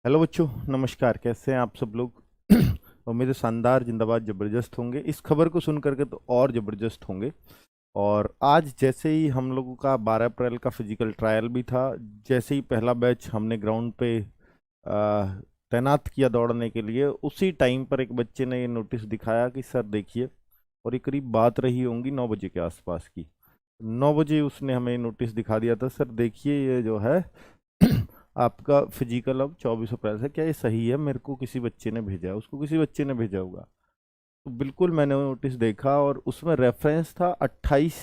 Hello बच्चों, नमस्कार। कैसे हैं आप सब लोग? उम्मीद है शानदार, जिंदाबाद, जबरदस्त होंगे। इस खबर को सुन करके तो और जबरदस्त होंगे। और आज जैसे ही हम लोगों का 12 अप्रैल का फिजिकल ट्रायल भी था, जैसे ही पहला बैच हमने ग्राउंड पे तैनात किया दौड़ने के लिए, उसी टाइम पर एक बच्चे ने ये नोटिस दिखाया कि सर देखिए। और ये करीब बात रही होंगी 9 बजे के आसपास की। 9 बजे उसने हमें नोटिस दिखा दिया था, सर देखिए ये जो है आपका फिजिकल अब 24 अप्रैल से, क्या ये सही है? मेरे को किसी बच्चे ने भेजा है, उसको किसी बच्चे ने भेजा होगा। तो बिल्कुल मैंने वो नोटिस देखा और उसमें रेफरेंस था 28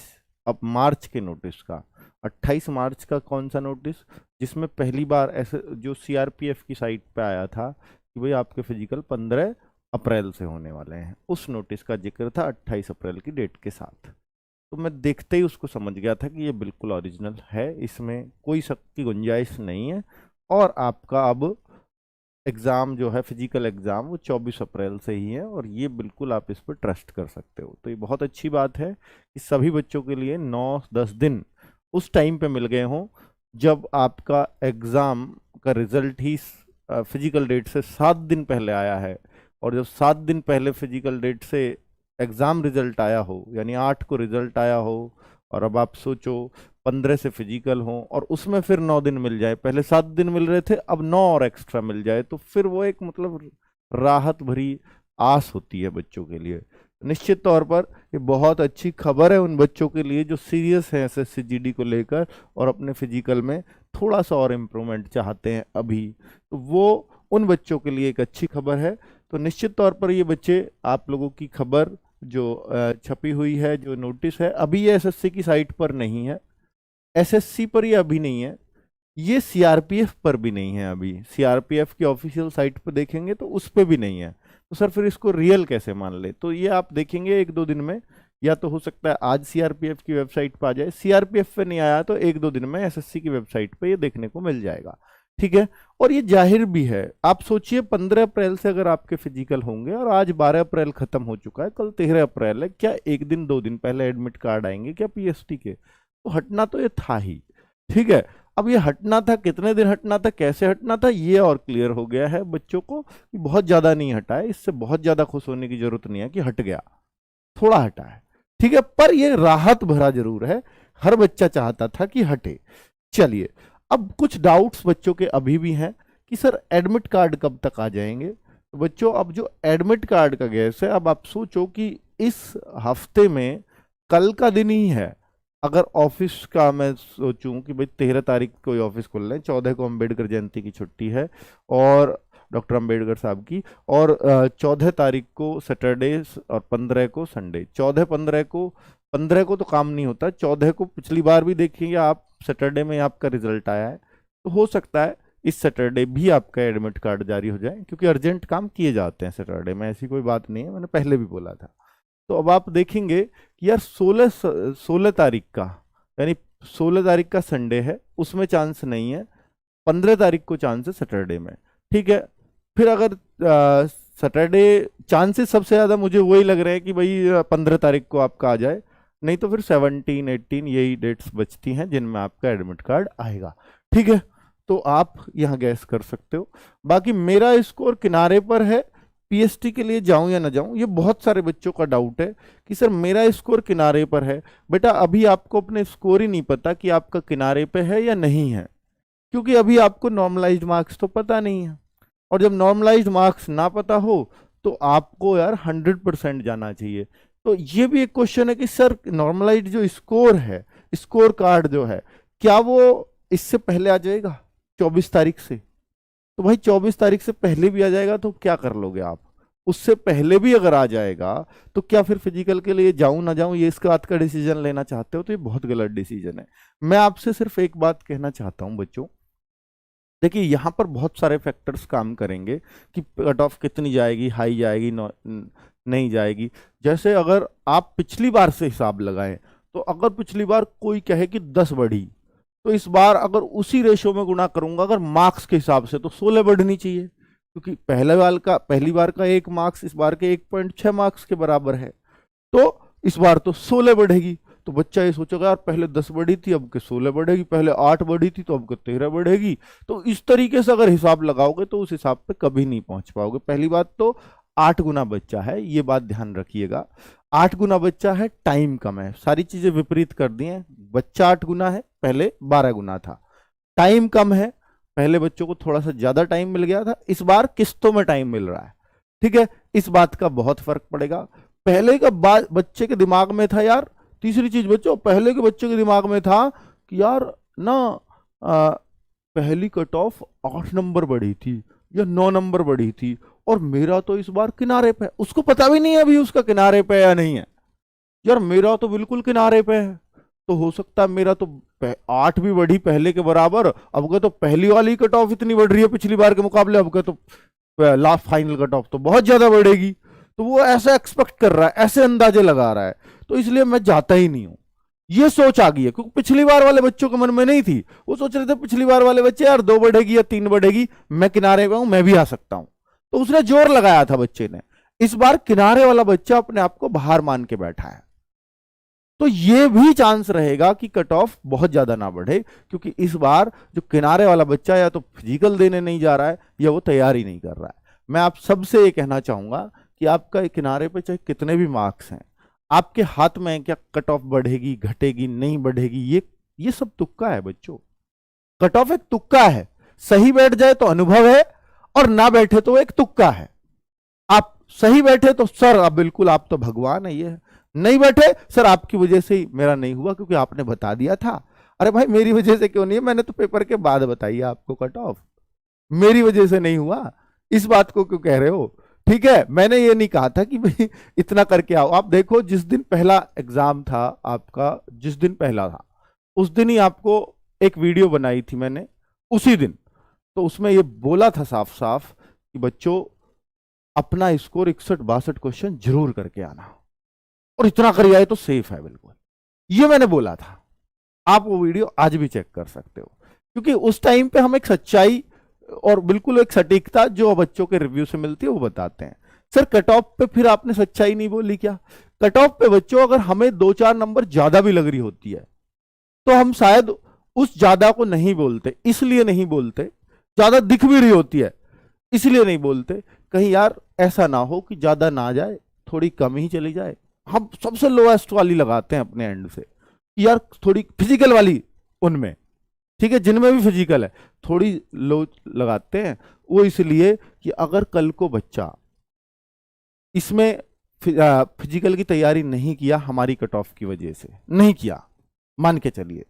अब मार्च के नोटिस का। 28 मार्च का कौन सा नोटिस? जिसमें पहली बार ऐसे जो सीआरपीएफ की साइट पे आया था कि भाई आपके फिजिकल 15 अप्रैल से होने वाले हैं, उस नोटिस का जिक्र था 28 अप्रैल की डेट के साथ। तो मैं देखते ही उसको समझ गया था कि ये बिल्कुल ओरिजिनल है, इसमें कोई शक की गुंजाइश नहीं है। और आपका अब एग्ज़ाम जो है, फिजिकल एग्ज़ाम, वो 24 अप्रैल से ही है और ये बिल्कुल आप इस पर ट्रस्ट कर सकते हो। तो ये बहुत अच्छी बात है कि सभी बच्चों के लिए 9-10 दिन उस टाइम पे मिल गए हों जब आपका एग्ज़ाम का रिजल्ट ही फिजिकल डेट से 7 दिन पहले आया है। और जब 7 दिन पहले फिजिकल डेट से एग्ज़ाम रिजल्ट आया हो, यानी 8 को रिजल्ट आया हो, और अब आप सोचो 15 से फिजिकल हो और उसमें फिर 9 दिन मिल जाए, पहले 7 दिन मिल रहे थे, अब 9 और एक्स्ट्रा मिल जाए, तो फिर वो एक मतलब राहत भरी आस होती है बच्चों के लिए। निश्चित तौर पर ये बहुत अच्छी खबर है उन बच्चों के लिए जो सीरियस हैं एसएससी जीडी को लेकर और अपने फिजिकल में थोड़ा सा और इम्प्रूवमेंट चाहते हैं अभी। तो वो उन बच्चों के लिए एक अच्छी खबर है। तो निश्चित तौर पर ये बच्चे, आप लोगों की खबर जो छपी हुई है, जो नोटिस है, अभी ये एसएससी की साइट पर नहीं है, एसएससी पर ये अभी नहीं है, ये सीआरपीएफ पर भी नहीं है। अभी सीआरपीएफ की ऑफिशियल साइट पर देखेंगे तो उस पर भी नहीं है। तो सर फिर इसको रियल कैसे मान ले? तो ये आप देखेंगे 1-2 दिन में, या तो हो सकता है आज सीआरपीएफ की वेबसाइट पर आ जाए, सीआरपीएफ पे नहीं आया तो 1-2 दिन में एसएससी की वेबसाइट पे ये देखने को मिल जाएगा। ठीक है। और ये जाहिर भी है, आप सोचिए 15 अप्रैल से अगर आपके फिजिकल होंगे और आज 12 अप्रैल खत्म हो चुका है, कल 13 अप्रैल है, क्या 1 दिन 2 दिन पहले एडमिट कार्ड आएंगे क्या पीएसटी के? तो हटना तो ये था ही। ठीक है। अब ये हटना था, कितने दिन हटना था, कैसे हटना था, ये और क्लियर हो गया है बच्चों को कि बहुत ज्यादा नहीं हटा है। इससे बहुत ज्यादा खुश होने की जरूरत नहीं है कि हट गया, थोड़ा हटा है। ठीक है, पर ये राहत भरा जरूर है। हर बच्चा चाहता था कि हटे। चलिए, अब कुछ डाउट्स बच्चों के अभी भी हैं कि सर एडमिट कार्ड कब तक आ जाएंगे। तो बच्चों, अब जो एडमिट कार्ड का गैस है, अब आप सोचो कि इस हफ्ते में कल का दिन ही है। अगर ऑफिस का मैं सोचूं कि भाई 13 तारीख को ऑफिस खुल रहे हैं, 14 को अम्बेडकर जयंती की छुट्टी है और डॉक्टर अम्बेडकर साहब की, और 14 तारीख को सैटरडे और 15 को संडे। 15 को तो काम नहीं होता, 14 को पिछली बार भी देखेंगे आप, सैटरडे में आपका रिजल्ट आया है, तो हो सकता है इस सैटरडे भी आपका एडमिट कार्ड जारी हो जाए, क्योंकि अर्जेंट काम किए जाते हैं सैटरडे में, ऐसी कोई बात नहीं है, मैंने पहले भी बोला था। तो अब आप देखेंगे कि यार 16 तारीख का, यानी 16 तारीख का संडे है, उसमें चांस नहीं है। 15 तारीख को चांस है सैटरडे में। ठीक है। फिर अगर सैटरडे, चांसेस सबसे ज़्यादा मुझे वही लग रहे हैं कि भाई 15 तारीख को आपका आ जाए, नहीं तो फिर 17-18 यही डेट्स बचती हैं जिनमें आपका एडमिट कार्ड आएगा। ठीक है। तो आप यहाँ गैस कर सकते हो। बाकी मेरा स्कोर किनारे पर है, पीएसटी के लिए जाऊं या ना जाऊं, ये बहुत सारे बच्चों का डाउट है कि सर मेरा स्कोर किनारे पर है। बेटा, अभी आपको अपने स्कोर ही नहीं पता कि आपका किनारे पे है या नहीं है, क्योंकि अभी आपको नॉर्मलाइज्ड मार्क्स तो पता नहीं है। और जब नॉर्मलाइज्ड मार्क्स ना पता हो तो आपको यार 100% जाना चाहिए। तो ये भी एक क्वेश्चन है कि सर नॉर्मलाइज्ड जो स्कोर है, स्कोर कार्ड जो है, क्या वो इससे पहले आ जाएगा 24 तारीख से? तो भाई 24 तारीख से पहले भी आ जाएगा तो क्या कर लोगे आप? उससे पहले भी अगर आ जाएगा तो क्या फिर फिजिकल के लिए जाऊं ना जाऊं, ये इसके बात का डिसीजन लेना चाहते हो तो ये बहुत गलत डिसीजन है। मैं आपसे सिर्फ एक बात कहना चाहता हूं बच्चों, देखिए यहाँ पर बहुत सारे फैक्टर्स काम करेंगे कि कट ऑफ कितनी जाएगी, हाई जाएगी, नहीं जाएगी। जैसे अगर आप पिछली बार से हिसाब लगाएं, तो अगर पिछली बार कोई कहे कि 10 बढ़ी, तो इस बार अगर उसी रेशो में गुणा करूंगा अगर मार्क्स के हिसाब से, तो 16 बढ़नी चाहिए, क्योंकि पहली बार का 1 मार्क्स इस बार के 1.6 मार्क्स के बराबर है। तो इस बार तो 16 बढ़ेगी। तो बच्चा ये सोचेगा यार पहले 10 बढ़ी थी अब के 16 बढ़ेगी, पहले 8 बढ़ी थी तो अब के 13 बढ़ेगी। तो इस तरीके से अगर हिसाब लगाओगे तो उस हिसाब पे कभी नहीं पहुंच पाओगे। पहली बात तो 8 गुना बच्चा है, ये बात ध्यान रखिएगा। 8 गुना बच्चा है, टाइम कम है, सारी चीजें विपरीत कर दी हैं। बच्चा 8 गुना है, पहले 12 गुना था। टाइम कम है, पहले बच्चों को थोड़ा सा ज्यादा टाइम मिल गया था, इस बार किस्तों में टाइम मिल रहा है। ठीक है, इस बात का बहुत फर्क पड़ेगा। पहले का बच्चे के दिमाग में था यार, तीसरी चीज बच्चों, पहले के बच्चे के दिमाग में था कि यार ना पहली कट ऑफ 8 नंबर बढ़ी थी या 9 नंबर बढ़ी थी और मेरा तो इस बार किनारे पे है। उसको पता भी नहीं है अभी उसका किनारे पे या नहीं है। यार मेरा तो बिल्कुल किनारे पे है, तो हो सकता है मेरा तो 8 भी बढ़ी पहले के बराबर, अब के तो पहली वाली कट ऑफ इतनी बढ़ रही है पिछली बार के मुकाबले, अब के तो लास्ट फाइनल कट ऑफ तो बहुत ज्यादा बढ़ेगी। तो वो ऐसा एक्सपेक्ट कर रहा है, ऐसे अंदाजे लगा रहा है, तो इसलिए मैं जाता ही नहीं हूं। ये सोच आ गई है, क्योंकि पिछली बार वाले बच्चों के मन में नहीं थी। वो सोच रहे थे पिछली बार वाले बच्चे यार 2 बढ़ेगी या 3 बढ़ेगी, मैं किनारे पे हूं, मैं भी आ सकता हूं, तो उसने जोर लगाया था बच्चे ने। इस बार किनारे वाला बच्चा अपने आप को बाहर मान के बैठा है, तो ये भी चांस रहेगा कि कट ऑफ बहुत ज्यादा ना बढ़े, क्योंकि इस बार जो किनारे वाला बच्चा या तो फिजिकल देने नहीं जा रहा है या वो तैयारी नहीं कर रहा है। मैं आप सबसे ये कहना चाहूंगा कि आपका किनारे पे चाहे कितने भी मार्क्स हैं, आपके हाथ में क्या कट ऑफ बढ़ेगी घटेगी नहीं बढ़ेगी, ये सब तुक्का है बच्चों। कट ऑफ एक तुक्का है, सही बैठ जाए तो अनुभव है और ना बैठे तो एक तुक्का है। आप सही बैठे तो सर आप बिल्कुल आप तो भगवान है, ये है। नहीं बैठे सर आपकी वजह से ही मेरा नहीं हुआ क्योंकि आपने बता दिया था। अरे भाई मेरी वजह से क्यों नहीं है, मैंने तो पेपर के बाद बताई आपको कट ऑफ, मेरी वजह से नहीं हुआ, इस बात को क्यों कह रहे हो। ठीक है, मैंने ये नहीं कहा था कि भाई इतना करके आओ। आप देखो जिस दिन पहला एग्जाम था आपका, जिस दिन पहला था उस दिन ही आपको एक वीडियो बनाई थी मैंने उसी दिन, तो उसमें ये बोला था साफ साफ कि बच्चों अपना स्कोर 61-62 क्वेश्चन जरूर करके आना और इतना कर आए तो सेफ है बिल्कुल, ये मैंने बोला था। आप वो वीडियो आज भी चेक कर सकते हो, क्योंकि उस टाइम पे हम एक सच्चाई और बिल्कुल एक सटीकता जो बच्चों के रिव्यू से मिलती है वो बताते हैं। सर कट ऑफ पे फिर आपने सच्चाई नहीं बोली क्या? कट ऑफ पे बच्चों अगर हमें 2-4 नंबर ज्यादा भी लग रही होती है तो हम शायद उस ज्यादा को नहीं बोलते, इसलिए नहीं बोलते, ज्यादा दिख भी रही होती है इसलिए नहीं बोलते, कहीं यार ऐसा ना हो कि ज्यादा ना जाए थोड़ी कम ही चली जाए। हम सबसे लोएस्ट वाली लगाते हैं अपने एंड से, यार थोड़ी फिजिकल वाली उनमें, ठीक है, जिनमें भी फिजिकल है थोड़ी लो लगाते हैं। वो इसलिए कि अगर कल को बच्चा इसमें फिजिकल की तैयारी नहीं किया हमारी कट ऑफ की वजह से, नहीं किया, मान के चलिए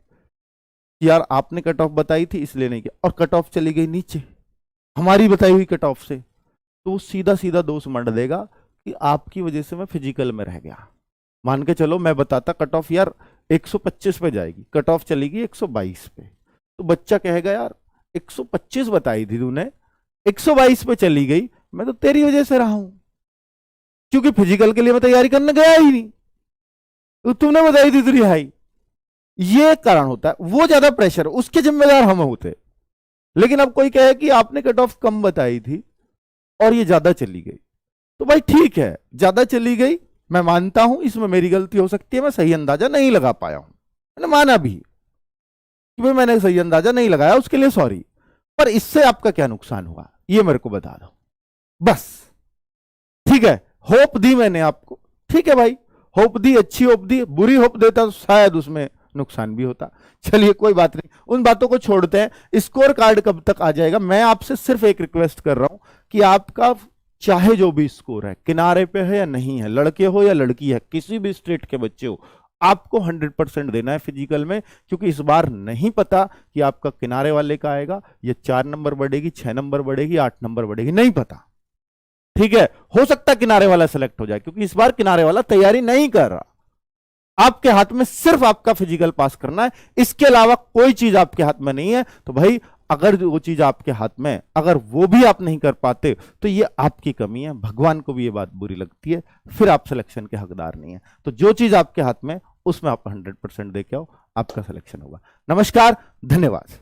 यार आपने कट ऑफ बताई थी इसलिए नहीं किया और कट ऑफ चली गई नीचे हमारी बताई हुई कट ऑफ से, तो वो सीधा सीधा दोष मंड देगा कि आपकी वजह से मैं फिजिकल में रह गया। मान के चलो मैं बताता कट ऑफ यार 125 पे जाएगी, कट ऑफ चलेगी 122 पे, तो बच्चा कहेगा यार 125 बताई थी तूने, 122 पे चली गई, मैं तो तेरी वजह से रहा हूं, क्योंकि फिजिकल के लिए मैं तैयारी करने गया ही नहीं, तो तूने बताई थी तेरी हाई। ये कारण होता है, वो ज्यादा प्रेशर, उसके जिम्मेदार हम होते। लेकिन अब कोई कहे कि आपने कट ऑफ कम बताई थी और ये ज्यादा चली गई, तो भाई ठीक है ज्यादा चली गई, मैं मानता हूं इसमें मेरी गलती हो सकती है, मैं सही अंदाजा नहीं लगा पाया हूं, मैंने माना भी कि भाई मैंने सही अंदाजा नहीं लगाया, उसके लिए सॉरी, पर इससे आपका क्या नुकसान हुआ ये मेरे को बता दो बस। ठीक है, होप दी मैंने आपको, ठीक है भाई, होप दी, अच्छी होप दी, बुरी होप देता तो शायद उसमें नुकसान भी होता। चलिए कोई बात नहीं, उन बातों को छोड़ते हैं। स्कोर कार्ड कब तक आ जाएगा? मैं आपसे सिर्फ एक रिक्वेस्ट कर रहा हूं कि आपका चाहे जो भी स्कोर है, किनारे पे है या नहीं है, लड़के हो या लड़की है, किसी भी स्टेट के बच्चे हो, आपको 100% देना है फिजिकल में, क्योंकि इस बार नहीं पता कि आपका किनारे वाले का आएगा, ये 4 नंबर बढ़ेगी, 6 नंबर बढ़ेगी, 8 नंबर बढ़ेगी, नहीं पता। ठीक है, हो सकता है किनारे वाला सेलेक्ट हो जाए, क्योंकि इस बार किनारे वाला तैयारी नहीं कर रहा। आपके हाथ में सिर्फ आपका फिजिकल पास करना है, इसके अलावा कोई चीज आपके हाथ में नहीं है। तो भाई अगर वो चीज आपके हाथ में, अगर वो भी आप नहीं कर पाते तो ये आपकी कमी है, भगवान को भी ये बात बुरी लगती है, फिर आप सिलेक्शन के हकदार नहीं है। तो जो चीज आपके हाथ में उसमें आप 100% दे के आओ, आपका सिलेक्शन होगा। नमस्कार, धन्यवाद।